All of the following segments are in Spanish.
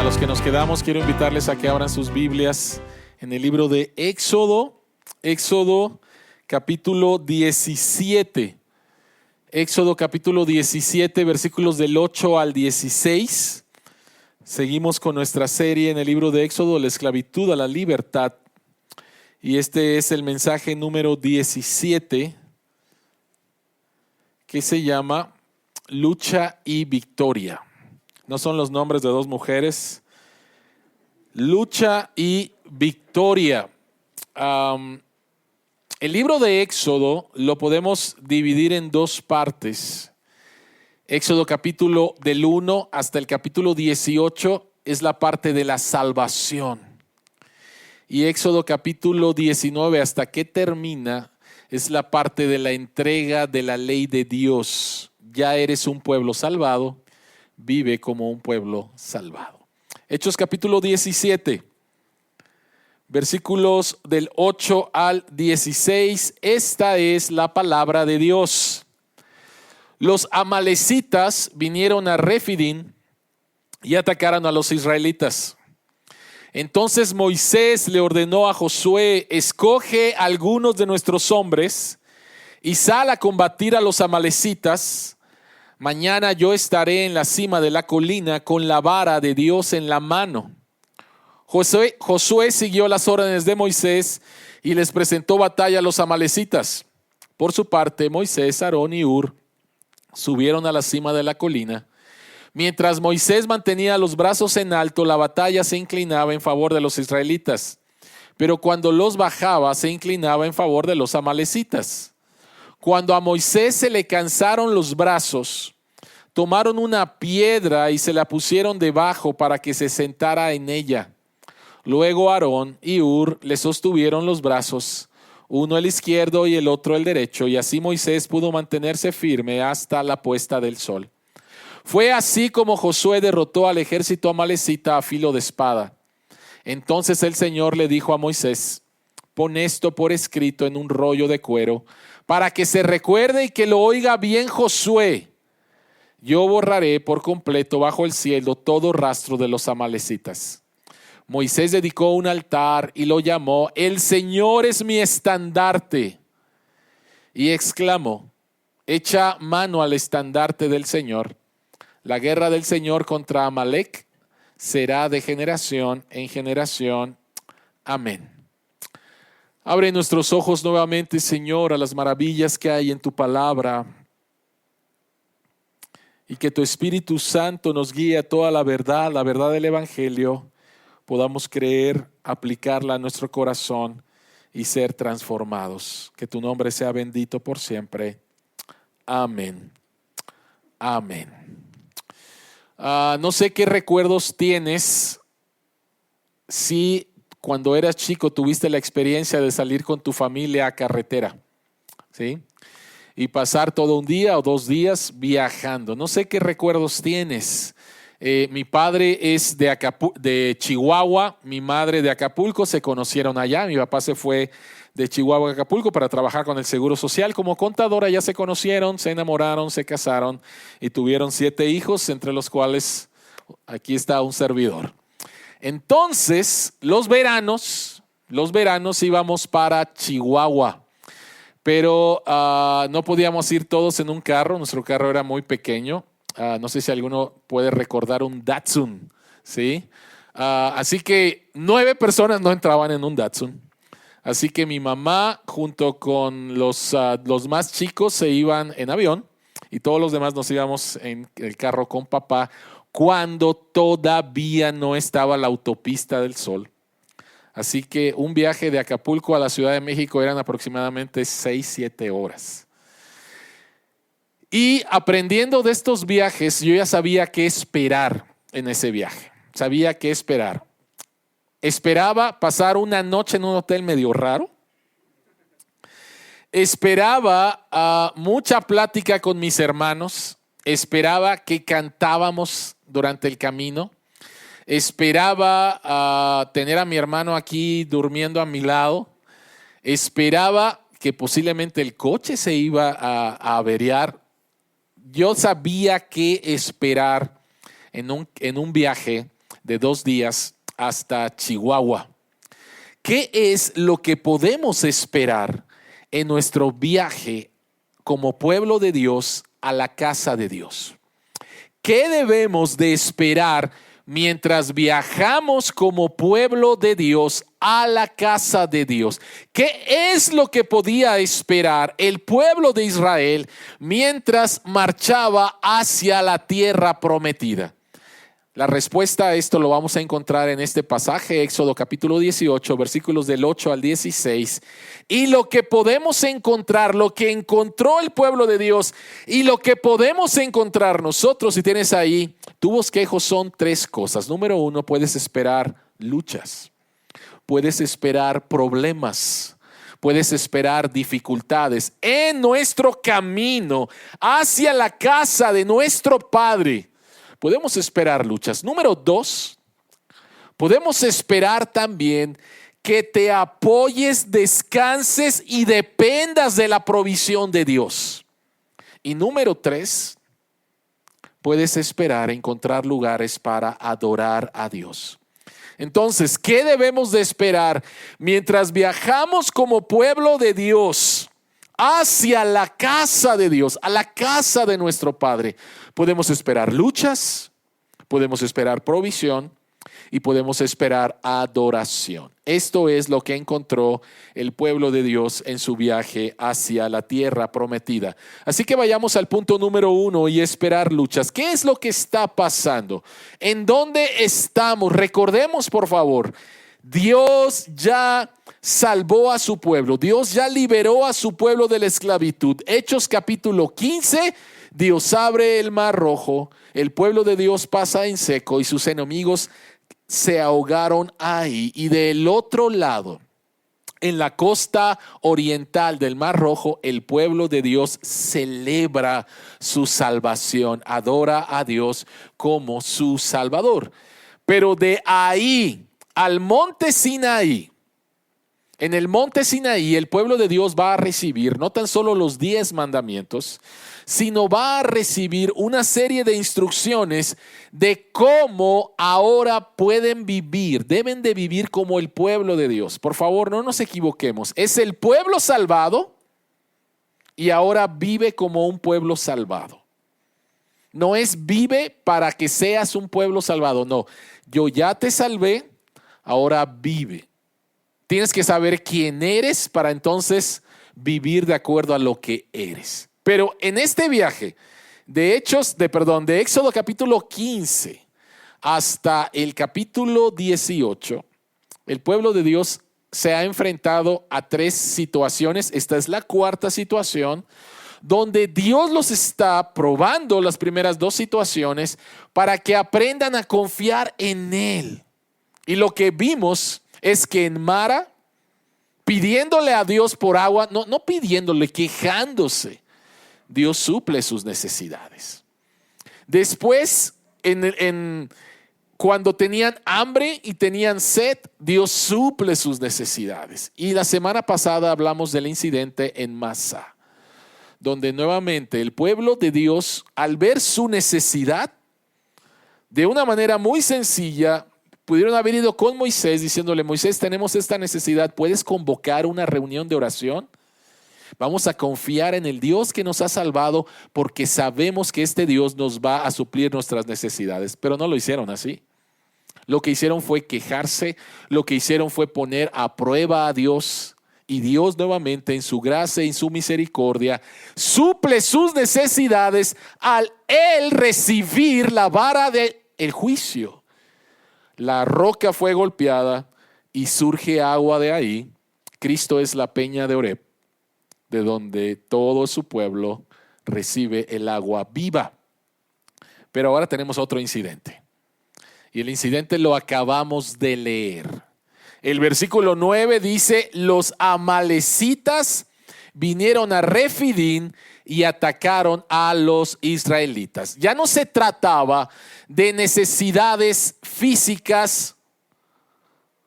los que nos quedamos, quiero invitarles a que abran sus Biblias en el libro de Éxodo, capítulo 17. Éxodo capítulo 17, versículos del 8 al 16. Seguimos con nuestra serie en el libro de Éxodo, la esclavitud a la libertad. Y este es el mensaje número 17, que se llama Lucha y Victoria. No son los nombres de dos mujeres. Lucha y victoria. El libro de Éxodo lo podemos dividir en dos partes. Éxodo capítulo del 1 hasta el capítulo 18 es la parte de la salvación. Y Éxodo capítulo 19 hasta que termina es la parte de la entrega de la ley de Dios. Ya eres un pueblo salvado. Vive como un pueblo salvado. Hechos capítulo 17, versículos del 8 al 16. Esta es la palabra de Dios. Los amalecitas vinieron a Refidim y atacaron a los israelitas. Entonces Moisés le ordenó a Josué: escoge algunos de nuestros hombres y sal a combatir a los amalecitas. Mañana yo estaré en la cima de la colina con la vara de Dios en la mano. Josué siguió las órdenes de Moisés y les presentó batalla a los amalecitas. Por su parte, Moisés, Aarón y Hur subieron a la cima de la colina. Mientras Moisés mantenía los brazos en alto, la batalla se inclinaba en favor de los israelitas. Pero cuando los bajaba, se inclinaba en favor de los amalecitas. Cuando a Moisés se le cansaron los brazos, tomaron una piedra y se la pusieron debajo para que se sentara en ella. Luego Aarón y Hur le sostuvieron los brazos, uno el izquierdo y el otro el derecho, y así Moisés pudo mantenerse firme hasta la puesta del sol. Fue así como Josué derrotó al ejército amalecita a filo de espada. Entonces el Señor le dijo a Moisés: pon esto por escrito en un rollo de cuero, para que se recuerde y que lo oiga bien Josué. Yo borraré por completo bajo el cielo todo rastro de los amalecitas. Moisés dedicó un altar y lo llamó: El Señor es mi estandarte. Y exclamó: echa mano al estandarte del Señor. La guerra del Señor contra Amalec será de generación en generación. Amén. Abre nuestros ojos nuevamente, Señor, a las maravillas que hay en tu palabra, y que tu Espíritu Santo nos guíe a toda la verdad del Evangelio, podamos creer, aplicarla a nuestro corazón y ser transformados. Que tu nombre sea bendito por siempre. Amén. Amén. No sé qué recuerdos tienes si cuando eras chico tuviste la experiencia de salir con tu familia a carretera, ¿sí? Y pasar todo un día o 2 días viajando. No sé qué recuerdos tienes. Mi padre es de Chihuahua, mi madre de Acapulco. Se conocieron allá. Mi papá se fue de Chihuahua a Acapulco para trabajar con el Seguro Social como contadora. Ya se conocieron, se enamoraron, se casaron y tuvieron 7 hijos, entre los cuales aquí está un servidor. Entonces, los veranos íbamos para Chihuahua, pero no podíamos ir todos en un carro. Nuestro carro era muy pequeño. No sé si alguno puede recordar un Datsun, ¿sí? Así que 9 personas no entraban en un Datsun. Así que mi mamá junto con los más chicos se iban en avión y todos los demás nos íbamos en el carro con papá, cuando todavía no estaba la autopista del Sol. Así que un viaje de Acapulco a la Ciudad de México eran aproximadamente 6-7 horas. Y aprendiendo de estos viajes, yo ya sabía qué esperar en ese viaje. Sabía qué esperar. Esperaba pasar una noche en un hotel medio raro. Esperaba mucha plática con mis hermanos. Esperaba que cantábamos durante el camino. Esperaba tener a mi hermano aquí durmiendo a mi lado. Esperaba que posiblemente el coche se iba a averiar. Yo sabía qué esperar en un viaje de 2 días hasta Chihuahua. ¿Qué es lo que podemos esperar en nuestro viaje como pueblo de Dios a la casa de Dios? ¿Qué debemos de esperar mientras viajamos como pueblo de Dios a la casa de Dios? ¿Qué es lo que podía esperar el pueblo de Israel mientras marchaba hacia la tierra prometida? La respuesta a esto lo vamos a encontrar en este pasaje, Éxodo capítulo 18, versículos del 8 al 16. Y lo que podemos encontrar, lo que encontró el pueblo de Dios y lo que podemos encontrar nosotros, si tienes ahí, tu bosquejo, son 3 cosas. Número 1, puedes esperar luchas, puedes esperar problemas, puedes esperar dificultades en nuestro camino hacia la casa de nuestro Padre. Podemos esperar luchas. Número 2, podemos esperar también que te apoyes, descanses y dependas de la provisión de Dios. Y número 3, puedes esperar encontrar lugares para adorar a Dios. Entonces, ¿qué debemos de esperar mientras viajamos como pueblo de Dios hacia la casa de Dios, a la casa de nuestro Padre? Podemos esperar luchas, podemos esperar provisión y podemos esperar adoración. Esto es lo que encontró el pueblo de Dios en su viaje hacia la tierra prometida. Así que vayamos al punto número 1 y esperar luchas. ¿Qué es lo que está pasando? ¿En dónde estamos? Recordemos, por favor, Dios ya salvó a su pueblo. Dios ya liberó a su pueblo de la esclavitud. Hechos capítulo 15, Dios abre el mar rojo, el pueblo de Dios pasa en seco y sus enemigos se ahogaron ahí. Y del otro lado, en la costa oriental del Mar Rojo, el pueblo de Dios celebra su salvación, adora a Dios como su Salvador. Pero de ahí al monte Sinaí, en el monte Sinaí, el pueblo de Dios va a recibir no tan solo los 10 mandamientos, sino va a recibir una serie de instrucciones de cómo ahora pueden vivir, deben de vivir como el pueblo de Dios. Por favor, no nos equivoquemos. Es el pueblo salvado y ahora vive como un pueblo salvado. No es vive para que seas un pueblo salvado, no. Yo ya te salvé, ahora vive. Tienes que saber quién eres para entonces vivir de acuerdo a lo que eres. Pero en este viaje de Éxodo capítulo 15 hasta el capítulo 18, el pueblo de Dios se ha enfrentado a 3 situaciones. Esta es la 4ª situación, donde Dios los está probando las primeras 2 situaciones para que aprendan a confiar en Él. Y lo que vimos es que en Mara, pidiéndole a Dios por agua, no pidiéndole, quejándose, Dios suple sus necesidades. Después, cuando tenían hambre y tenían sed, Dios suple sus necesidades. Y la semana pasada hablamos del incidente en Masá, donde nuevamente el pueblo de Dios, al ver su necesidad, de una manera muy sencilla, pudieron haber ido con Moisés diciéndole: Moisés, tenemos esta necesidad, ¿puedes convocar una reunión de oración? Vamos a confiar en el Dios que nos ha salvado porque sabemos que este Dios nos va a suplir nuestras necesidades. Pero no lo hicieron así. Lo que hicieron fue quejarse, lo que hicieron fue poner a prueba a Dios. Y Dios nuevamente en su gracia y en su misericordia suple sus necesidades al Él recibir la vara del juicio. La roca fue golpeada y surge agua de ahí. Cristo es la peña de Oreb, de donde todo su pueblo recibe el agua viva. Pero ahora tenemos otro incidente. Y el incidente lo acabamos de leer. El versículo 9 dice: los amalecitas vinieron a Refidín y atacaron a los israelitas. Ya no se trataba de necesidades físicas,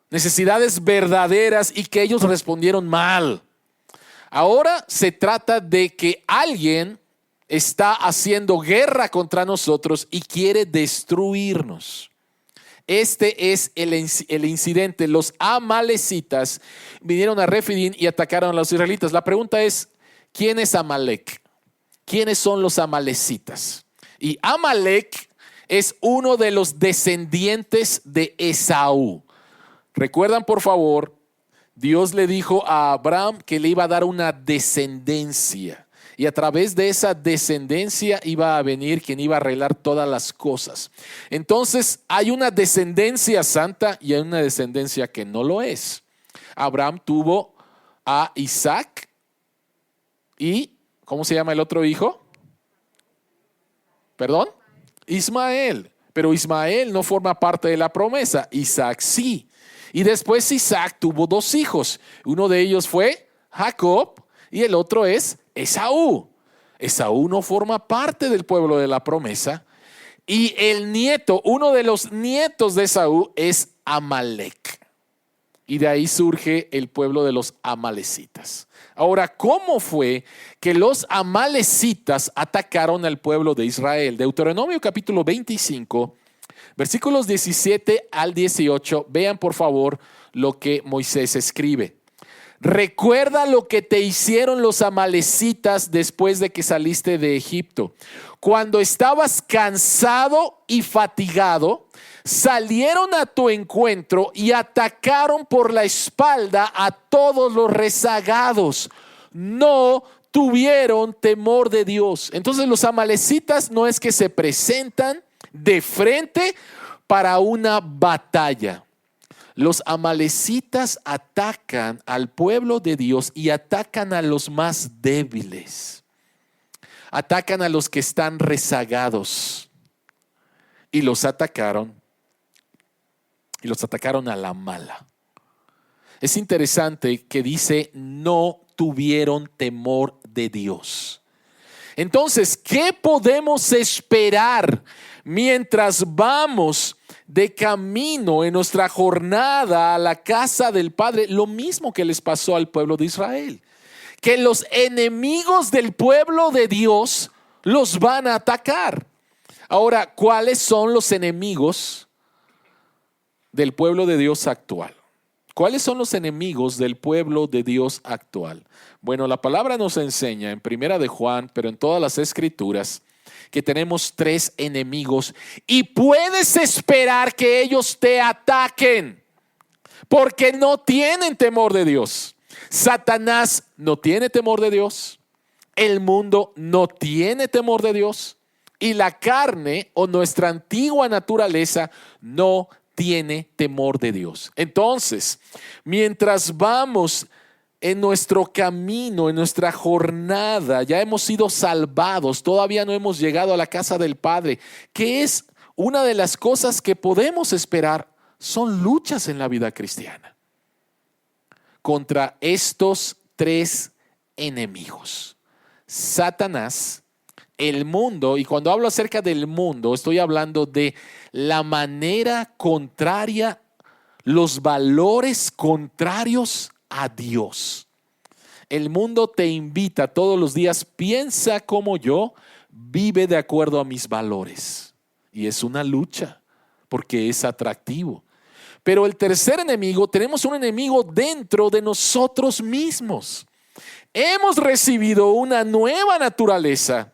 necesidades verdaderas y que ellos respondieron mal. Ahora se trata de que alguien está haciendo guerra contra nosotros y quiere destruirnos. Este es el incidente. Los amalecitas vinieron a Refidim y atacaron a los israelitas. La pregunta es, ¿quién es Amalec? ¿Quiénes son los amalecitas? Y Amalec es uno de los descendientes de Esaú. Recuerdan, por favor, Dios le dijo a Abraham que le iba a dar una descendencia. Y a través de esa descendencia iba a venir quien iba a arreglar todas las cosas. Entonces hay una descendencia santa y hay una descendencia que no lo es. Abraham tuvo a Isaac y, ¿cómo se llama el otro hijo? ¿Perdón? Ismael. Pero Ismael no forma parte de la promesa. Isaac sí. Y después Isaac tuvo dos hijos. Uno de ellos fue Jacob y el otro es Esaú. Esaú no forma parte del pueblo de la promesa. Y el nieto, uno de los nietos de Esaú es Amalec. Y de ahí surge el pueblo de los amalecitas. Ahora, ¿cómo fue que los amalecitas atacaron al pueblo de Israel? Deuteronomio capítulo 25, versículos 17 al 18. Vean por favor lo que Moisés escribe. Recuerda lo que te hicieron los amalecitas después de que saliste de Egipto. Cuando estabas cansado y fatigado, salieron a tu encuentro y atacaron por la espalda a todos los rezagados. No tuvieron temor de Dios. Entonces los amalecitas no es que se presentan de frente para una batalla. Los amalecitas atacan al pueblo de Dios y atacan a los más débiles. Atacan a los que están rezagados. Y los atacaron a la mala. Es interesante que dice, no tuvieron temor de Dios. Entonces, ¿qué podemos esperar mientras vamos de camino en nuestra jornada a la casa del Padre? Lo mismo que les pasó al pueblo de Israel. Que los enemigos del pueblo de Dios los van a atacar. Ahora, ¿cuáles son los enemigos del pueblo de Dios actual? ¿Cuáles son los enemigos del pueblo de Dios actual? Bueno, la palabra nos enseña en Primera de Juan, pero en todas las escrituras, que tenemos tres enemigos y puedes esperar que ellos te ataquen porque no tienen temor de Dios. Satanás no tiene temor de Dios, el mundo no tiene temor de Dios y la carne o nuestra antigua naturaleza no tiene temor de Dios. Entonces, mientras vamos en nuestro camino, en nuestra jornada, ya hemos sido salvados, todavía no hemos llegado a la casa del Padre, que es una de las cosas que podemos esperar, son luchas en la vida cristiana contra estos tres enemigos: Satanás, el mundo, y cuando hablo acerca del mundo, estoy hablando de la manera contraria, los valores contrarios a Dios. El mundo te invita todos los días, piensa como yo, vive de acuerdo a mis valores. Y es una lucha porque es atractivo. Pero el tercer enemigo, tenemos un enemigo dentro de nosotros mismos. Hemos recibido una nueva naturaleza,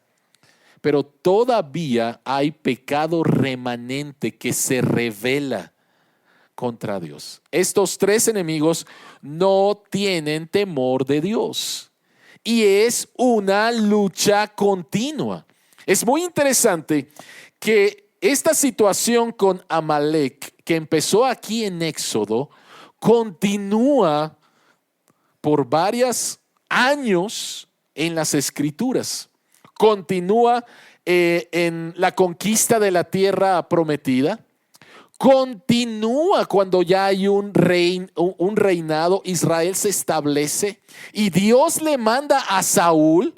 pero todavía hay pecado remanente que se revela contra Dios. Estos tres enemigos no tienen temor de Dios y es una lucha continua. Es muy interesante que esta situación con Amalec, que empezó aquí en Éxodo, continúa por varios años en las Escrituras. Continúa en la conquista de la tierra prometida. Continúa cuando ya hay un reinado, Israel se establece y Dios le manda a Saúl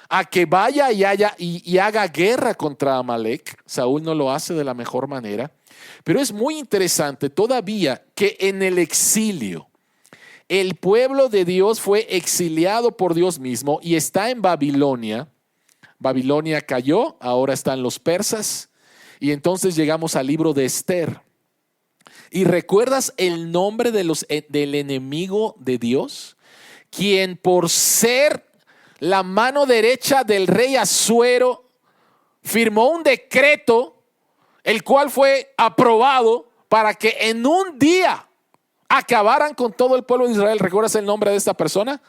a que vaya y haga guerra contra Amalec. Saúl no lo hace de la mejor manera, pero es muy interesante todavía que en el exilio el pueblo de Dios fue exiliado por Dios mismo y está en Babilonia. Babilonia cayó, ahora están los persas y entonces llegamos al libro de Esther. ¿Y recuerdas el nombre del enemigo de Dios? Quien por ser la mano derecha del rey Asuero firmó un decreto, el cual fue aprobado para que en un día acabaran con todo el pueblo de Israel. ¿Recuerdas el nombre de esta persona?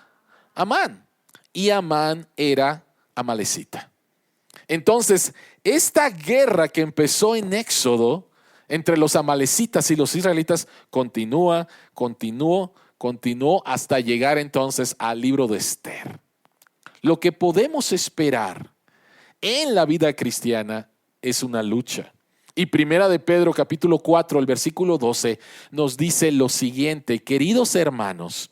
Amán. Y Amán era amalecita. Entonces, esta guerra que empezó en Éxodo entre los amalecitas y los israelitas continuó hasta llegar entonces al libro de Esther. Lo que podemos esperar en la vida cristiana es una lucha. Y Primera de Pedro capítulo 4, el versículo 12 nos dice lo siguiente: queridos hermanos,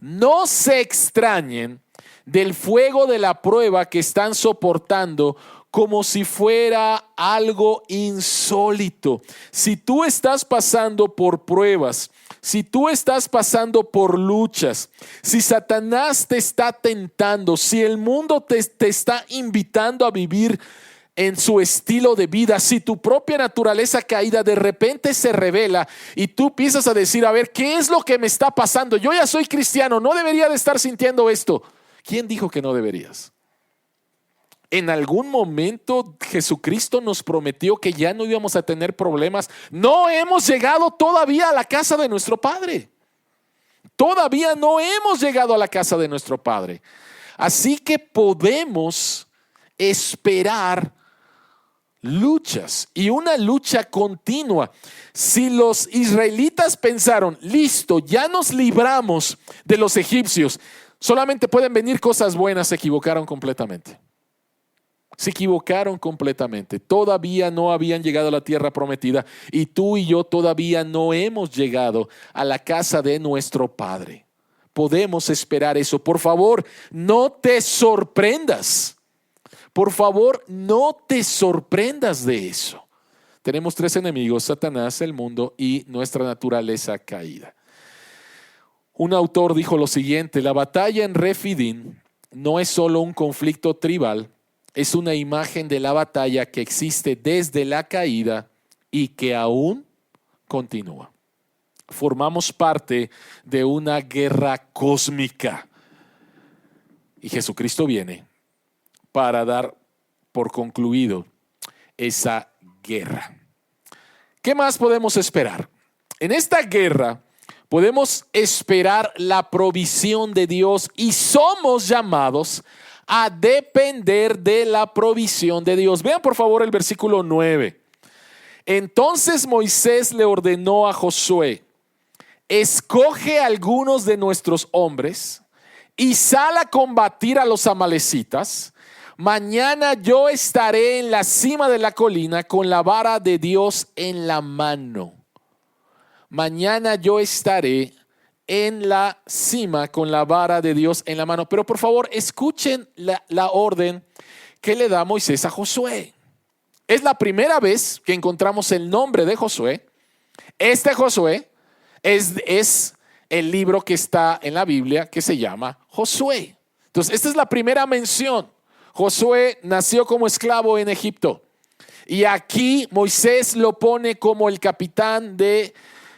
no se extrañen del fuego de la prueba que están soportando como si fuera algo insólito. Si tú estás pasando por pruebas, si tú estás pasando por luchas, si Satanás te está tentando, si el mundo te está invitando a vivir en su estilo de vida, si tu propia naturaleza caída de repente se revela y tú empiezas a decir, a ver, ¿qué es lo que me está pasando? Yo ya soy cristiano, no debería de estar sintiendo esto. ¿Quién dijo que no deberías? En algún momento Jesucristo nos prometió que ya no íbamos a tener problemas. No hemos llegado todavía a la casa de nuestro Padre. Todavía no hemos llegado a la casa de nuestro Padre. Así que podemos esperar luchas y una lucha continua. Si los israelitas pensaron, listo, ya nos libramos de los egipcios, solamente pueden venir cosas buenas, se equivocaron completamente. Se equivocaron completamente. Todavía no habían llegado a la tierra prometida y tú y yo todavía no hemos llegado a la casa de nuestro Padre. Podemos esperar eso. Por favor, no te sorprendas. Por favor, no te sorprendas de eso. Tenemos tres enemigos: Satanás, el mundo y nuestra naturaleza caída. Un autor dijo lo siguiente: la batalla en Refidim no es solo un conflicto tribal, es una imagen de la batalla que existe desde la caída y que aún continúa. Formamos parte de una guerra cósmica y Jesucristo viene para dar por concluido esa guerra. ¿Qué más podemos esperar? En esta guerra podemos esperar la provisión de Dios y somos llamados a depender de la provisión de Dios. Vean por favor el versículo 9. Entonces Moisés le ordenó a Josué: escoge a algunos de nuestros hombres y sal a combatir a los amalecitas. Mañana yo estaré en la cima de la colina con la vara de Dios en la mano. Mañana yo estaré en la cima con la vara de Dios en la mano. Pero por favor, escuchen la orden que le da Moisés a Josué. Es la primera vez que encontramos el nombre de Josué. Este Josué es el libro que está en la Biblia que se llama Josué. Entonces, esta es la primera mención. Josué nació como esclavo en Egipto. Y aquí Moisés lo pone como el capitán de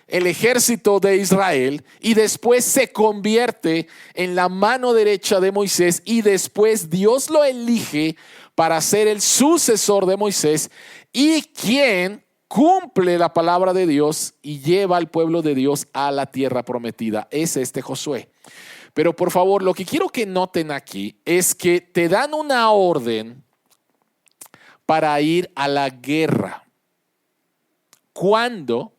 el ejército de Israel y después se convierte en la mano derecha de Moisés y después Dios lo elige para ser el sucesor de Moisés y quien cumple la palabra de Dios y lleva al pueblo de Dios a la tierra prometida. Es este Josué. Pero por favor, lo que quiero que noten aquí es que te dan una orden para ir a la guerra cuando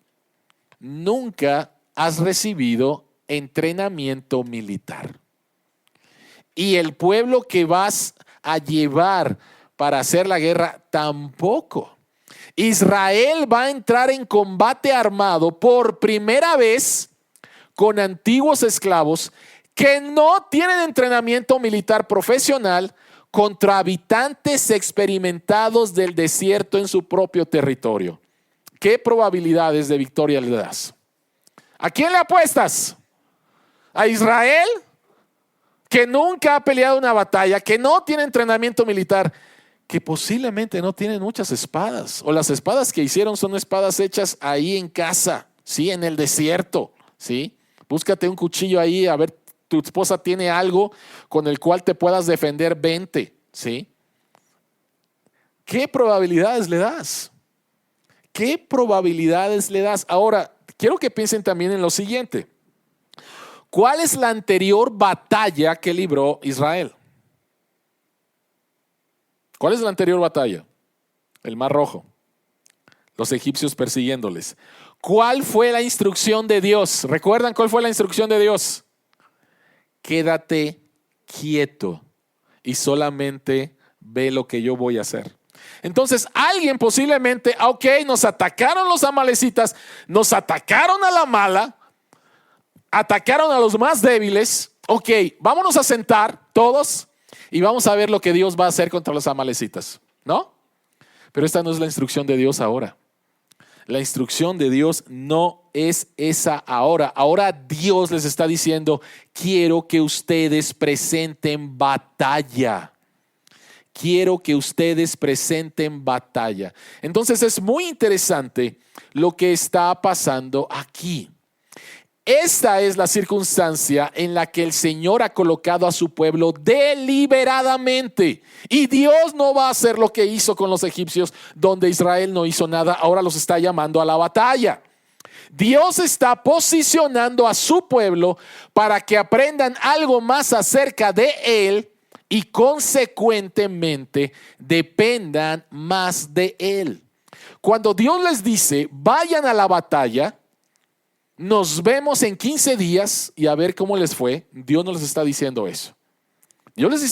nunca has recibido entrenamiento militar. Y el pueblo que vas a llevar para hacer la guerra tampoco. Israel va a entrar en combate armado por primera vez con antiguos esclavos que no tienen entrenamiento militar profesional contra habitantes experimentados del desierto en su propio territorio. ¿Qué probabilidades de victoria le das? ¿A quién le apuestas? ¿A Israel? Que nunca ha peleado una batalla, que no tiene entrenamiento militar, que posiblemente no tienen muchas espadas, o las espadas que hicieron son espadas hechas ahí en casa. ¿sí? En el desierto, ¿sí? Búscate un cuchillo ahí, a ver, tu esposa tiene algo con el cual te puedas defender, vente, ¿sí? ¿Qué probabilidades le das? ¿Qué probabilidades le das? Ahora, quiero que piensen también en lo siguiente. ¿Cuál es la anterior batalla que libró Israel? ¿Cuál es la anterior batalla? El Mar Rojo. Los egipcios persiguiéndoles. ¿Cuál fue la instrucción de Dios? ¿Recuerdan cuál fue la instrucción de Dios? Quédate quieto y solamente ve lo que yo voy a hacer. Entonces alguien posiblemente, ok, nos atacaron los amalecitas, nos atacaron a la mala, atacaron a los más débiles, ok, vámonos a sentar todos y vamos a ver lo que Dios va a hacer contra los amalecitas, ¿no? Pero esta no es la instrucción de Dios ahora. La instrucción de Dios no es esa ahora. Ahora Dios les está diciendo, quiero que ustedes presenten batalla. Quiero que ustedes presenten batalla. Entonces es muy interesante lo que está pasando aquí. Esta es la circunstancia en la que el Señor ha colocado a su pueblo deliberadamente. Y Dios no va a hacer lo que hizo con los egipcios, donde Israel no hizo nada. Ahora los está llamando a la batalla. Dios está posicionando a su pueblo para que aprendan algo más acerca de Él y consecuentemente dependan más de Él. Cuando Dios les dice, vayan a la batalla, nos vemos en 15 días y a ver cómo les fue, Dios no les está diciendo eso. Dios les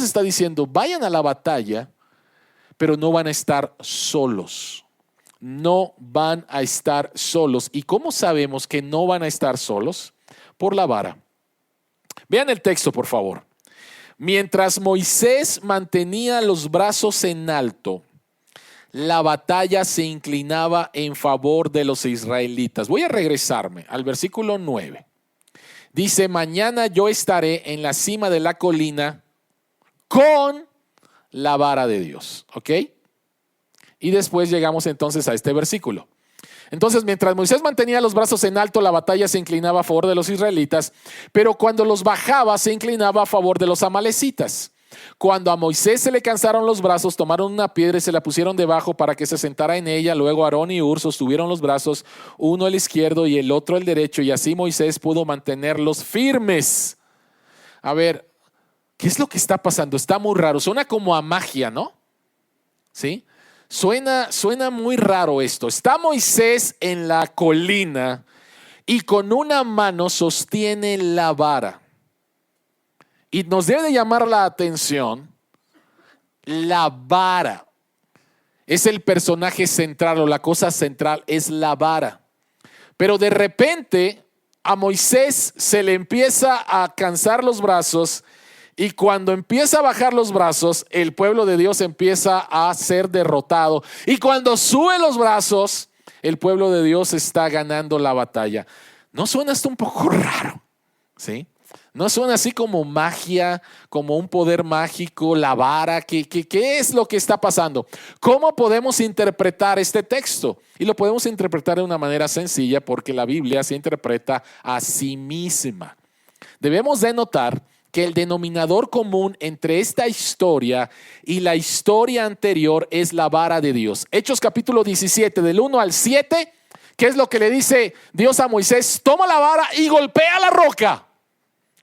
está diciendo, vayan a la batalla, pero no van a estar solos. No van a estar solos. ¿Y cómo sabemos que no van a estar solos? Por la vara. Vean el texto, por favor. Mientras Moisés mantenía los brazos en alto, la batalla se inclinaba en favor de los israelitas. Voy a regresarme al versículo 9. Dice, mañana yo estaré en la cima de la colina con la vara de Dios. ¿Ok? Y después llegamos entonces a este versículo. Entonces, mientras Moisés mantenía los brazos en alto, la batalla se inclinaba a favor de los israelitas, pero cuando los bajaba, se inclinaba a favor de los amalecitas. Cuando a Moisés se le cansaron los brazos, tomaron una piedra y se la pusieron debajo para que se sentara en ella. Luego Aarón y Hur sostuvieron los brazos, uno el izquierdo y el otro el derecho, y así Moisés pudo mantenerlos firmes. A ver, ¿qué es lo que está pasando? Está muy raro, suena como a magia, ¿no? ¿Sí? Suena muy raro esto. Está Moisés en la colina y con una mano sostiene la vara. Y nos debe de llamar la atención, la vara es el personaje central o la cosa central es la vara. Pero de repente a Moisés se le empieza a cansar los brazos y cuando empieza a bajar los brazos, el pueblo de Dios empieza a ser derrotado. Y cuando sube los brazos, el pueblo de Dios está ganando la batalla. ¿No suena esto un poco raro? ¿Sí? ¿No suena así como magia, como un poder mágico, la vara? ¿Qué es lo que está pasando? ¿Cómo podemos interpretar este texto? Y lo podemos interpretar de una manera sencilla porque la Biblia se interpreta a sí misma. Debemos de notar que el denominador común entre esta historia y la historia anterior es la vara de Dios. Hechos capítulo 17, del 1 al 7, ¿qué es lo que le dice Dios a Moisés? Toma la vara y golpea la roca.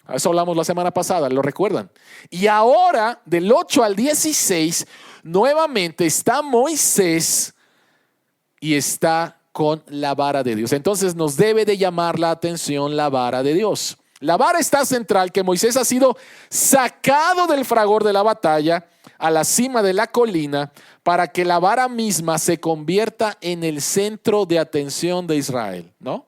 A eso hablamos la semana pasada, ¿lo recuerdan? Y ahora, del 8 al 16, nuevamente está Moisés y está con la vara de Dios. Entonces nos debe de llamar la atención la vara de Dios. La vara está central, que Moisés ha sido sacado del fragor de la batalla a la cima de la colina para que la vara misma se convierta en el centro de atención de Israel, ¿no?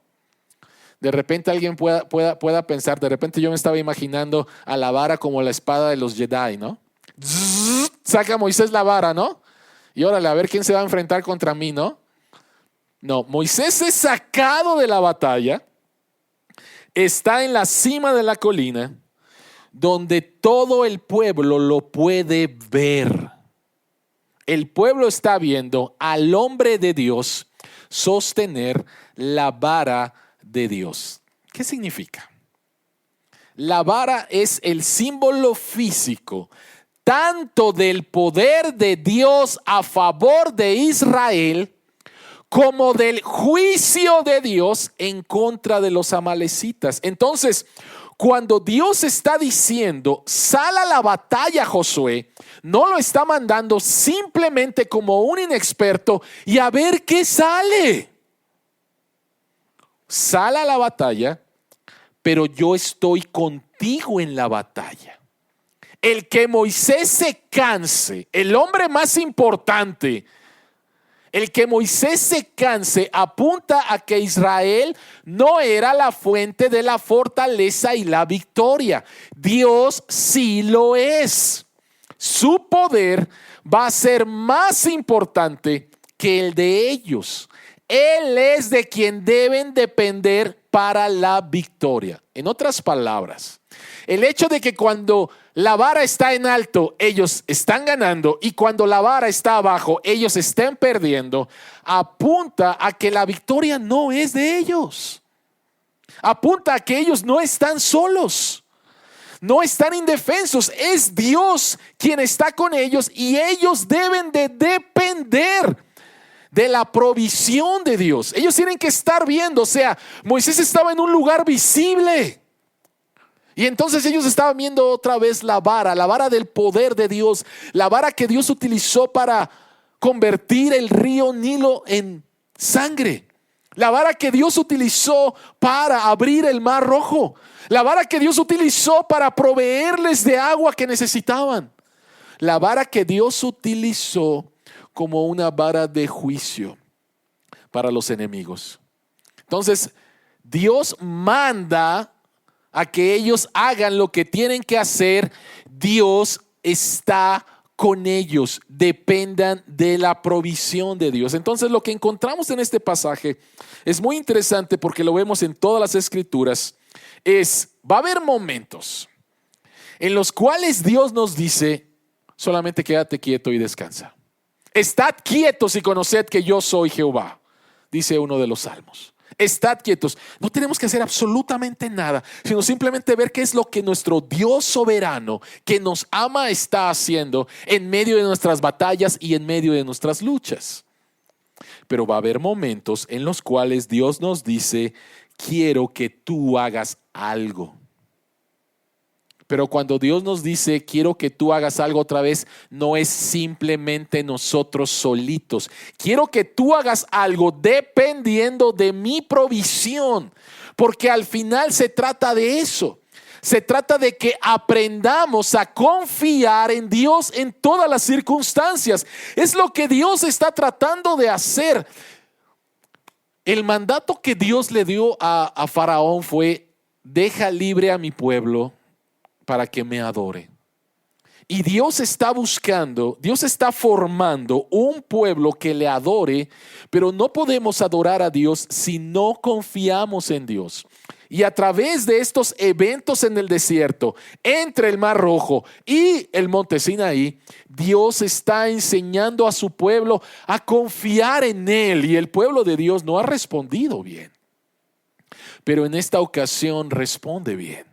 De repente alguien pueda pensar, de repente yo me estaba imaginando a la vara como la espada de los Jedi, ¿no? Saca Moisés la vara, ¿no? Y órale, a ver quién se va a enfrentar contra mí, ¿no? No, Moisés es sacado de la batalla, está en la cima de la colina, donde todo el pueblo lo puede ver. El pueblo está viendo al hombre de Dios sostener la vara de Dios. ¿Qué significa? La vara es el símbolo físico tanto del poder de Dios a favor de Israel como del juicio de Dios en contra de los amalecitas. Entonces, cuando Dios está diciendo, sal a la batalla, Josué, no lo está mandando simplemente como un inexperto y a ver qué sale. Sal a la batalla, pero yo estoy contigo en la batalla. El que Moisés se canse, el hombre más importante, el que Moisés se canse apunta a que Israel no era la fuente de la fortaleza y la victoria. Dios sí lo es. Su poder va a ser más importante que el de ellos. Él es de quien deben depender para la victoria. En otras palabras, el hecho de que cuando la vara está en alto, ellos están ganando, y cuando la vara está abajo, ellos estén perdiendo, apunta a que la victoria no es de ellos. Apunta a que ellos no están solos, no están indefensos. Es Dios quien está con ellos y ellos deben de depender de la provisión de Dios. Ellos tienen que estar viendo, o sea, Moisés estaba en un lugar visible. Y entonces ellos estaban viendo otra vez la vara del poder de Dios, la vara que Dios utilizó para convertir el río Nilo en sangre, la vara que Dios utilizó para abrir el mar rojo, la vara que Dios utilizó para proveerles de agua que necesitaban, la vara que Dios utilizó como una vara de juicio para los enemigos. Entonces, Dios manda a que ellos hagan lo que tienen que hacer. Dios está con ellos, dependan de la provisión de Dios. Entonces, lo que encontramos en este pasaje es muy interesante porque lo vemos en todas las escrituras. Va a haber momentos en los cuales Dios nos dice, solamente quédate quieto y descansa. Estad quietos y conoced que yo soy Jehová, dice uno de los salmos. Estad quietos. No tenemos que hacer absolutamente nada, sino simplemente ver qué es lo que nuestro Dios soberano, que nos ama, está haciendo en medio de nuestras batallas y en medio de nuestras luchas. Pero va a haber momentos en los cuales Dios nos dice, quiero que tú hagas algo. Pero cuando Dios nos dice, quiero que tú hagas algo otra vez, no es simplemente nosotros solitos. Quiero que tú hagas algo dependiendo de mi provisión, porque al final se trata de eso. Se trata de que aprendamos a confiar en Dios en todas las circunstancias. Es lo que Dios está tratando de hacer. El mandato que Dios le dio a Faraón fue, deja libre a mi pueblo para que me adore. Y Dios está buscando, Dios está formando un pueblo que le adore, pero no podemos adorar a Dios si no confiamos en Dios. Y a través de estos eventos en el desierto, entre el Mar Rojo y el Monte Sinaí, Dios está enseñando a su pueblo a confiar en Él, y el pueblo de Dios no ha respondido bien. Pero en esta ocasión responde bien,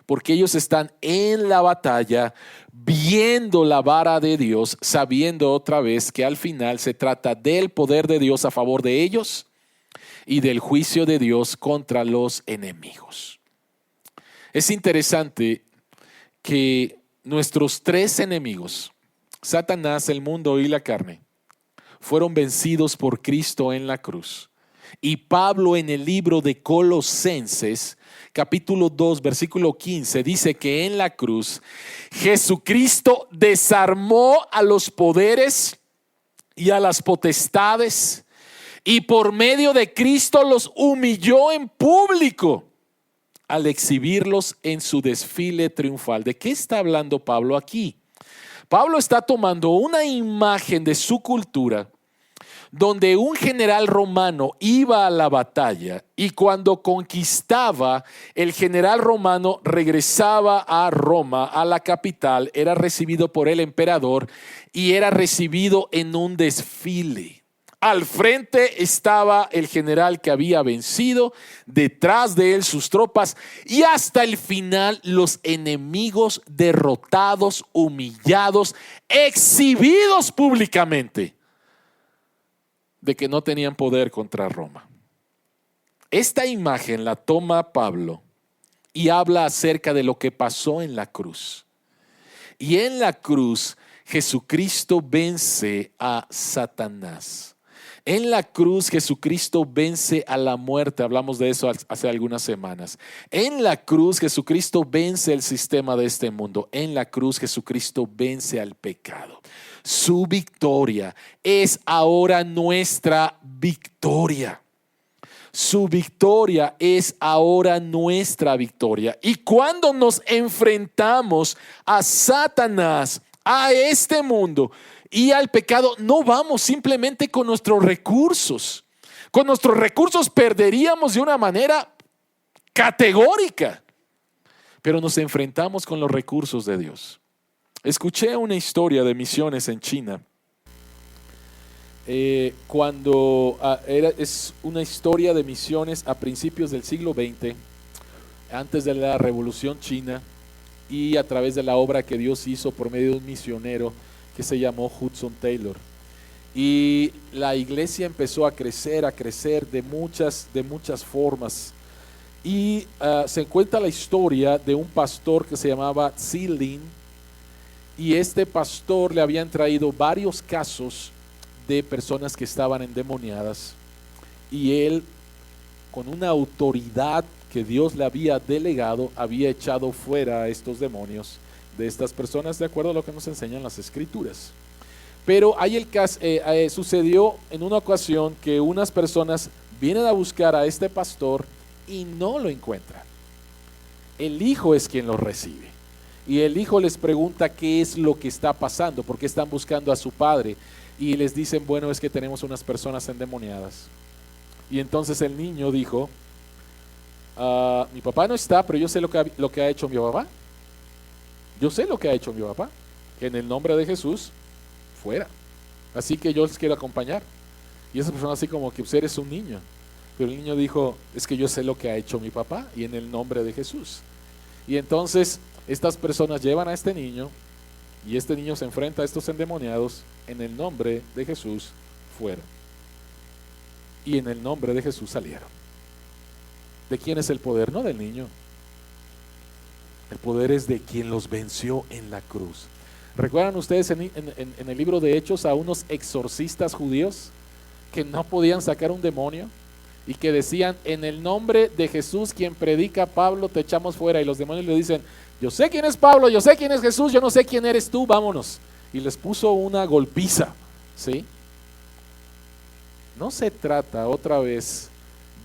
porque ellos están en la batalla, viendo la vara de Dios, sabiendo otra vez que al final se trata del poder de Dios a favor de ellos y del juicio de Dios contra los enemigos. Es interesante que nuestros tres enemigos, Satanás, el mundo y la carne, fueron vencidos por Cristo en la cruz. Y Pablo en el libro de Colosenses, capítulo 2, versículo 15, dice que en la cruz Jesucristo desarmó a los poderes y a las potestades, y por medio de Cristo los humilló en público al exhibirlos en su desfile triunfal. ¿De qué está hablando Pablo aquí? Pablo está tomando una imagen de su cultura, donde un general romano iba a la batalla, y cuando conquistaba, el general romano regresaba a Roma, a la capital, era recibido por el emperador y era recibido en un desfile. Al frente estaba el general que había vencido, detrás de él sus tropas y hasta el final los enemigos derrotados, humillados, exhibidos públicamente de que no tenían poder contra Roma. Esta imagen la toma Pablo y habla acerca de lo que pasó en la cruz. Y en la cruz Jesucristo vence a Satanás. En la cruz Jesucristo vence a la muerte. Hablamos de eso hace algunas semanas. En la cruz Jesucristo vence el sistema de este mundo. En la cruz Jesucristo vence al pecado. Su victoria es ahora nuestra victoria. Su victoria es ahora nuestra victoria. Y cuando nos enfrentamos a Satanás, a este mundo y al pecado, no vamos simplemente con nuestros recursos. Con nuestros recursos perderíamos de una manera categórica, pero nos enfrentamos con los recursos de Dios. Escuché una historia de misiones en China. Es una historia de misiones a principios del siglo XX, antes de la Revolución China, y a través de la obra que Dios hizo por medio de un misionero que se llamó Hudson Taylor. Y la iglesia empezó a crecer de muchas formas. Y se cuenta la historia de un pastor que se llamaba Tse Lin, y este pastor le habían traído varios casos de personas que estaban endemoniadas, y él, con una autoridad que Dios le había delegado, había echado fuera a estos demonios de estas personas de acuerdo a lo que nos enseñan las escrituras. Pero hay el caso, sucedió en una ocasión que unas personas vienen a buscar a este pastor y no lo encuentran. El hijo es quien lo recibe y el hijo les pregunta qué es lo que está pasando, por qué están buscando a su padre, y les dicen, bueno, es que tenemos unas personas endemoniadas. Y entonces el niño dijo, mi papá no está, pero yo sé lo que ha hecho mi papá. Yo sé lo que ha hecho mi papá, que en el nombre de Jesús fuera. Así que yo les quiero acompañar. Y esa persona así como que pues eres un niño. Pero el niño dijo, es que yo sé lo que ha hecho mi papá y en el nombre de Jesús. Y entonces estas personas llevan a este niño y este niño se enfrenta a estos endemoniados en el nombre de Jesús fuera. Y en el nombre de Jesús salieron. ¿De quién es el poder? No del niño. El poder es de quien los venció en la cruz. ¿Recuerdan ustedes en el libro de Hechos a unos exorcistas judíos que no podían sacar un demonio y que decían, en el nombre de Jesús, quien predica Pablo, te echamos fuera? Y los demonios le dicen, yo sé quién es Pablo, yo sé quién es Jesús, yo no sé quién eres tú, vámonos. Y les puso una golpiza, ¿sí? No se trata otra vez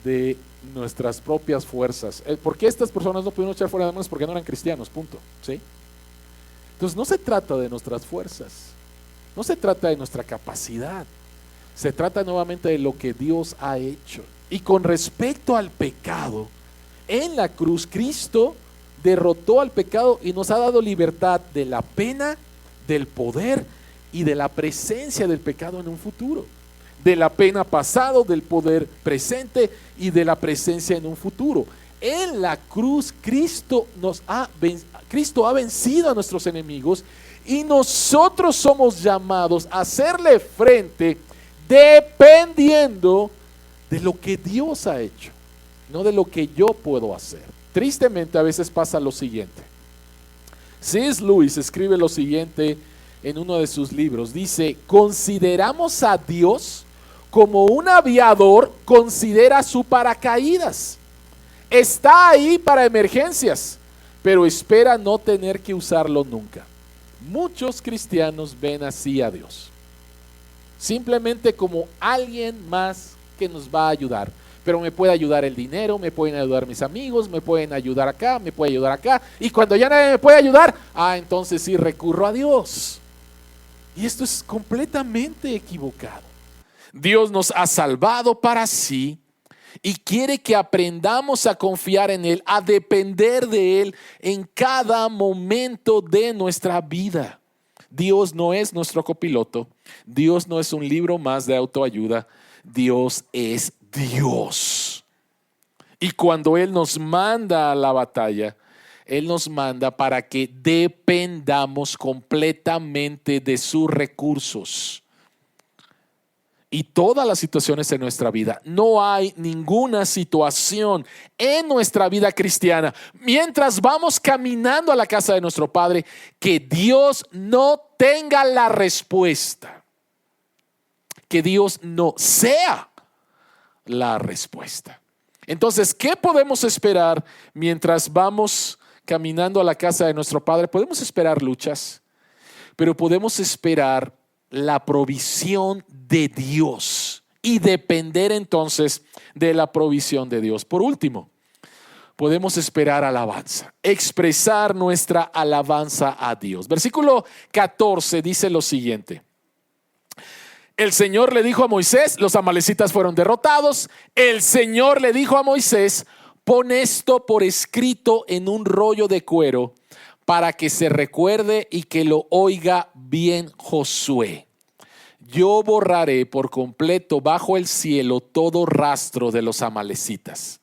de nuestras propias fuerzas. ¿Por qué estas personas no pudieron echar fuera demonios? Porque no eran cristianos, punto, ¿sí? Entonces no se trata de nuestras fuerzas, no se trata de nuestra capacidad, se trata nuevamente de lo que Dios ha hecho. Y con respecto al pecado, en la cruz Cristo derrotó al pecado y nos ha dado libertad de la pena, del poder y de la presencia del pecado en un futuro. De la pena pasado, del poder presente y de la presencia en un futuro. En la cruz Cristo ha vencido a nuestros enemigos y nosotros somos llamados a hacerle frente dependiendo de lo que Dios ha hecho, no de lo que yo puedo hacer. Tristemente a veces pasa lo siguiente. C.S. Lewis escribe lo siguiente en uno de sus libros. Dice, consideramos a Dios como un aviador considera su paracaídas. Está ahí para emergencias, pero espera no tener que usarlo nunca. Muchos cristianos ven así a Dios, simplemente como alguien más que nos va a ayudar. Pero me puede ayudar el dinero, me pueden ayudar mis amigos, me pueden ayudar acá, me puede ayudar acá. Y cuando ya nadie me puede ayudar, entonces sí recurro a Dios. Y esto es completamente equivocado. Dios nos ha salvado para sí y quiere que aprendamos a confiar en Él, a depender de Él en cada momento de nuestra vida. Dios no es nuestro copiloto. Dios no es un libro más de autoayuda. Dios es Dios. Y cuando Él nos manda a la batalla, Él nos manda para que dependamos completamente de sus recursos. Y todas las situaciones en nuestra vida, no hay ninguna situación en nuestra vida cristiana, mientras vamos caminando a la casa de nuestro Padre, que Dios no tenga la respuesta, que Dios no sea la respuesta. Entonces, ¿qué podemos esperar mientras vamos caminando a la casa de nuestro Padre? Podemos esperar luchas, pero podemos esperar la provisión de Dios y depender entonces de la provisión de Dios. Por último, podemos esperar alabanza, expresar nuestra alabanza a Dios. Versículo 14 dice lo siguiente: el Señor le dijo a Moisés, los amalecitas fueron derrotados. El Señor le dijo a Moisés: pon esto por escrito en un rollo de cuero para que se recuerde y que lo oiga bien Josué. Yo borraré por completo bajo el cielo todo rastro de los amalecitas.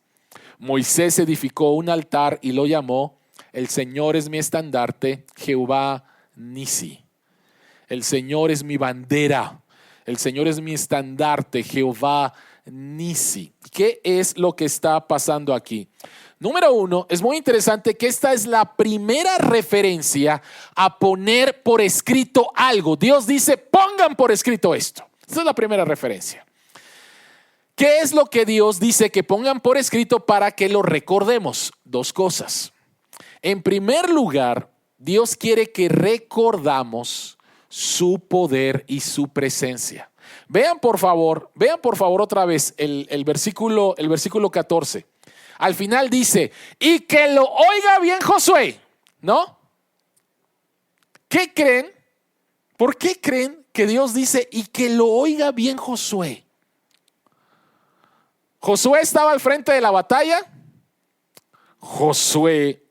Moisés edificó un altar y lo llamó: el Señor es mi estandarte, Jehová Nisi. El Señor es mi bandera, el Señor es mi estandarte, Jehová Nisi. ¿Qué es lo que está pasando aquí? Número uno, es muy interesante que esta es la primera referencia a poner por escrito algo. Dios dice: pongan por escrito esto. Esta es la primera referencia. ¿Qué es lo que Dios dice que pongan por escrito para que lo recordemos? Dos cosas. En primer lugar, Dios quiere que recordamos su poder y su presencia. Vean por favor otra vez el versículo 14. Al final dice: y que lo oiga bien Josué, ¿no? ¿Qué creen? ¿Por qué creen que Dios dice y que lo oiga bien Josué? Josué estaba al frente de la batalla. Josué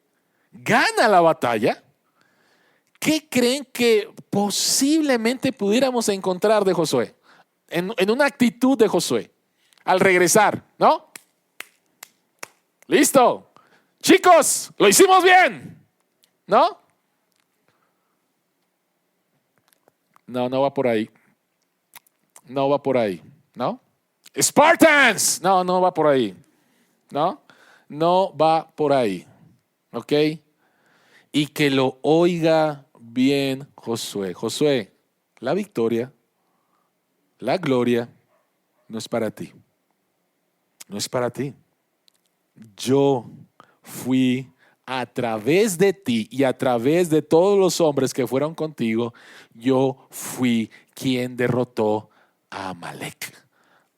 gana la batalla. ¿Qué creen que posiblemente pudiéramos encontrar de Josué? En una actitud de Josué al regresar, ¿no? Listo, chicos, lo hicimos bien, ¿no? No va por ahí. No va por ahí, ¿no? Spartans, no va por ahí, ¿no? No va por ahí, ¿ok? Y que lo oiga bien Josué. Josué, la victoria, la gloria no es para ti. No es para ti. Yo fui a través de ti y a través de todos los hombres que fueron contigo, yo fui quien derrotó a Amalek,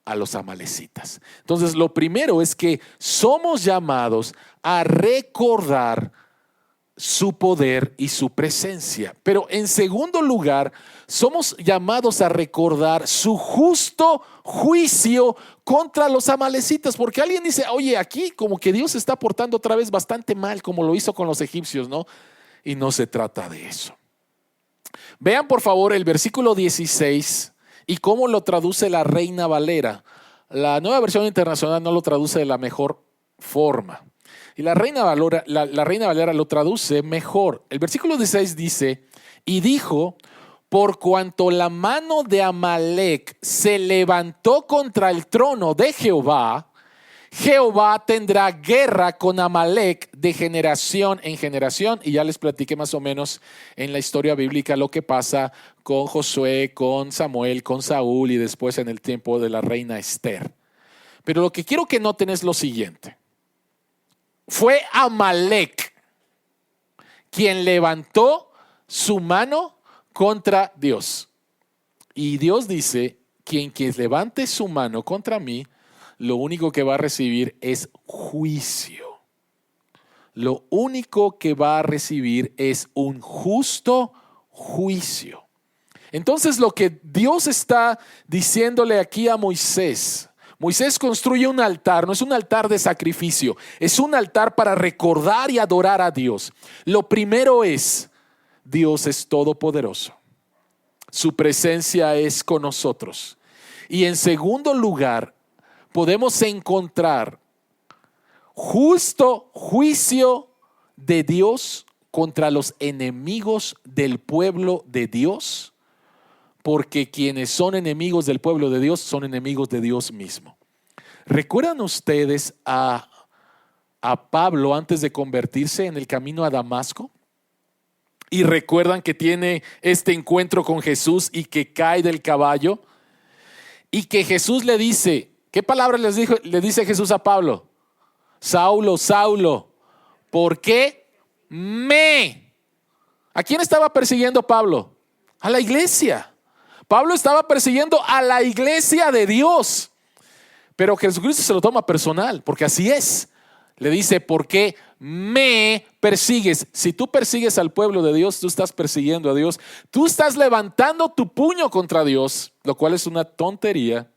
a los amalecitas. Entonces, lo primero es que somos llamados a recordar su poder y su presencia. Pero en segundo lugar, somos llamados a recordar su justo juicio contra los amalecitas, porque alguien dice: oye, aquí como que Dios se está portando otra vez bastante mal, como lo hizo con los egipcios, ¿no? Y no se trata de eso. Vean por favor el versículo 16 y cómo lo traduce la Reina Valera. La Nueva Versión Internacional no lo traduce de la mejor forma. Y la Reina Valera lo traduce mejor. El versículo 16 dice: y dijo: por cuanto la mano de Amalek se levantó contra el trono de Jehová, Jehová tendrá guerra con Amalek de generación en generación. Y ya les platiqué más o menos en la historia bíblica lo que pasa con Josué, con Samuel, con Saúl y después en el tiempo de la reina Esther. Pero lo que quiero que noten es lo siguiente. Fue Amalek quien levantó su mano contra Dios. Y Dios dice: quien levante su mano contra mí, lo único que va a recibir es juicio. Lo único que va a recibir es un justo juicio. Entonces, lo que Dios está diciéndole aquí a Moisés: Moisés construye un altar, no es un altar de sacrificio, es un altar para recordar y adorar a Dios. Lo primero es: Dios es todopoderoso. Su presencia es con nosotros. Y en segundo lugar, podemos encontrar justo juicio de Dios contra los enemigos del pueblo de Dios, porque quienes son enemigos del pueblo de Dios son enemigos de Dios mismo. ¿Recuerdan ustedes a Pablo antes de convertirse en el camino a Damasco? Y recuerdan que tiene este encuentro con Jesús y que cae del caballo y que Jesús le dice, ¿qué palabra le dice Jesús a Pablo? Saulo, Saulo, ¿por qué ¿A quién estaba persiguiendo Pablo? A la iglesia. Pablo estaba persiguiendo a la iglesia de Dios. Pero Jesucristo se lo toma personal, porque así es. Le dice, ¿por qué me persigues? Si tú persigues al pueblo de Dios, tú estás persiguiendo a Dios. Tú estás levantando tu puño contra Dios, lo cual es una tontería.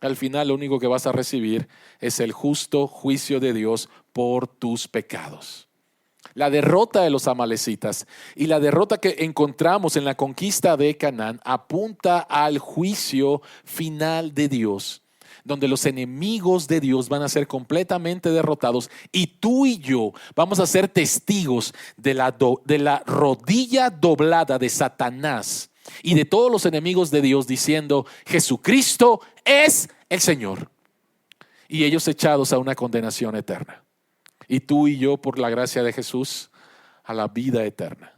Al final lo único que vas a recibir es el justo juicio de Dios por tus pecados. La derrota de los amalecitas y la derrota que encontramos en la conquista de Canaán apunta al juicio final de Dios, donde los enemigos de Dios van a ser completamente derrotados y tú y yo vamos a ser testigos de la rodilla doblada de Satanás y de todos los enemigos de Dios diciendo, Jesucristo es el Señor. Y ellos echados a una condenación eterna. Y tú y yo, por la gracia de Jesús, a la vida eterna.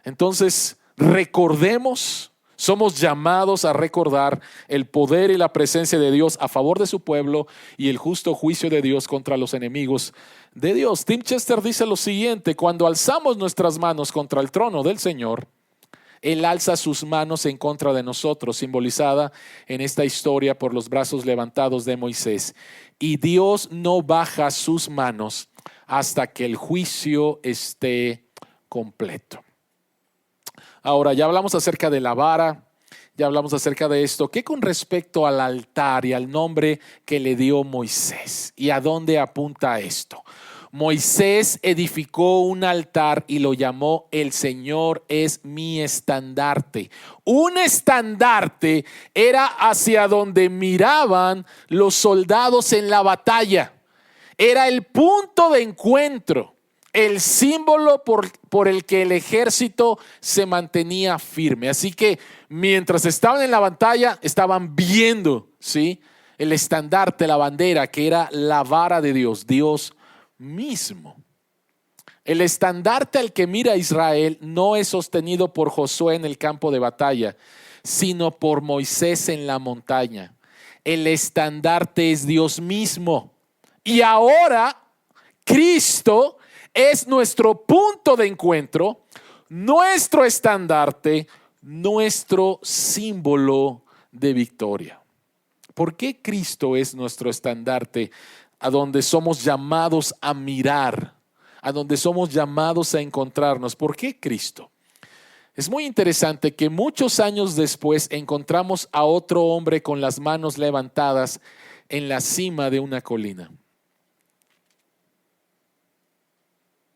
Entonces, recordemos, somos llamados a recordar el poder y la presencia de Dios a favor de su pueblo y el justo juicio de Dios contra los enemigos de Dios. Tim Chester dice lo siguiente: cuando alzamos nuestras manos contra el trono del Señor, Él alza sus manos en contra de nosotros, simbolizada en esta historia por los brazos levantados de Moisés. Y Dios no baja sus manos hasta que el juicio esté completo. Ahora, ya hablamos acerca de la vara, ya hablamos acerca de esto. ¿Qué con respecto al altar y al nombre que le dio Moisés? ¿Y a dónde apunta esto? Moisés edificó un altar y lo llamó El Señor es mi estandarte. Un estandarte era hacia donde miraban los soldados en la batalla. Era el punto de encuentro, el símbolo por el que el ejército se mantenía firme. Así que mientras estaban en la batalla, estaban viendo, ¿sí?, el estandarte, la bandera, que era la vara de Dios, Dios mismo. El estandarte al que mira Israel no es sostenido por Josué en el campo de batalla, sino por Moisés en la montaña. El estandarte es Dios mismo. Y ahora Cristo es nuestro punto de encuentro, nuestro estandarte, nuestro símbolo de victoria. ¿Por qué Cristo es nuestro estandarte? A donde somos llamados a mirar, a donde somos llamados a encontrarnos. ¿Por qué Cristo? Es muy interesante que muchos años después encontramos a otro hombre con las manos levantadas en la cima de una colina.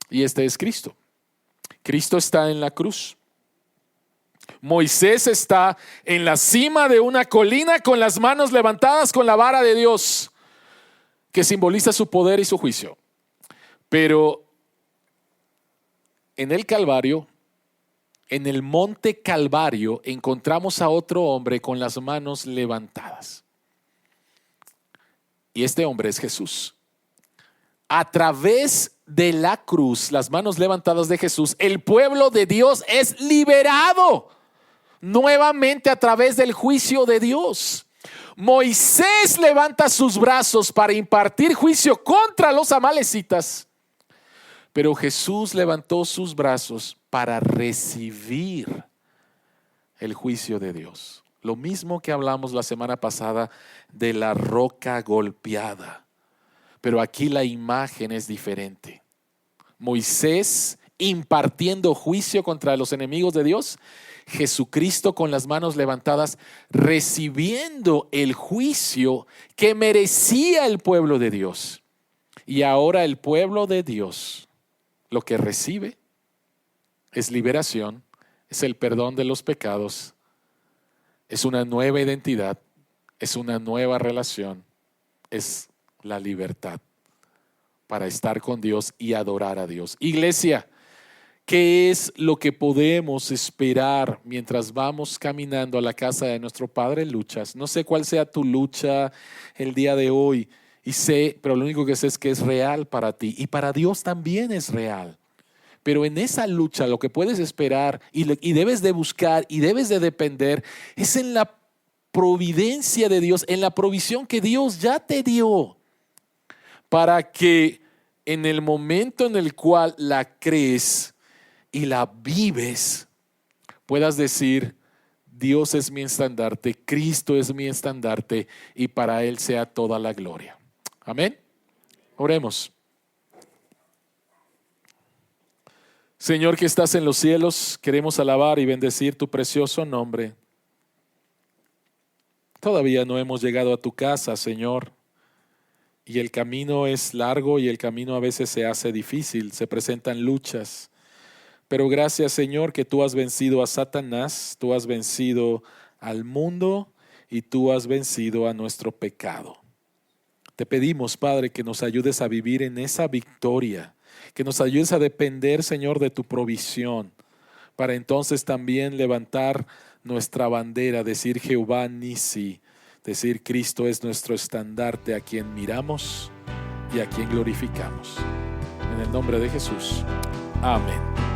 Y este es Cristo. Cristo está en la cruz. Moisés está en la cima de una colina con las manos levantadas con la vara de Dios, que simboliza su poder y su juicio. Pero en el Calvario, en el monte Calvario, encontramos a otro hombre con las manos levantadas. Y este hombre es Jesús. A través de la cruz, las manos levantadas de Jesús, el pueblo de Dios es liberado nuevamente a través del juicio de Dios. Moisés levanta sus brazos para impartir juicio contra los amalecitas, pero Jesús levantó sus brazos para recibir el juicio de Dios. Lo mismo que hablamos la semana pasada de la roca golpeada, pero aquí la imagen es diferente. Moisés impartiendo juicio contra los enemigos de Dios, Jesucristo con las manos levantadas recibiendo el juicio que merecía el pueblo de Dios. Y ahora el pueblo de Dios lo que recibe es liberación, es el perdón de los pecados es una nueva identidad, es una nueva relación, es la libertad para estar con Dios y adorar a Dios. Iglesia, ¿qué es lo que podemos esperar mientras vamos caminando a la casa de nuestro Padre en luchas? No sé cuál sea tu lucha el día de hoy, pero lo único que sé es que es real para ti y para Dios también es real. Pero en esa lucha lo que puedes esperar y debes de buscar y debes de depender es en la providencia de Dios, en la provisión que Dios ya te dio, para que en el momento en el cual la crees y la vives, puedas decir: Dios es mi estandarte, Cristo es mi estandarte, y para Él sea toda la gloria. Amén. Oremos. Señor que estás en los cielos, queremos alabar y bendecir tu precioso nombre. Todavía no hemos llegado a tu casa, Señor, y el camino es largo y el camino a veces se hace difícil, se presentan luchas. Pero gracias, Señor, que tú has vencido a Satanás, tú has vencido al mundo y tú has vencido a nuestro pecado. Te pedimos, Padre, que nos ayudes a vivir en esa victoria, que nos ayudes a depender, Señor, de tu provisión, para entonces también levantar nuestra bandera, decir Jehová Nisi, decir Cristo es nuestro estandarte, a quien miramos y a quien glorificamos. En el nombre de Jesús. Amén.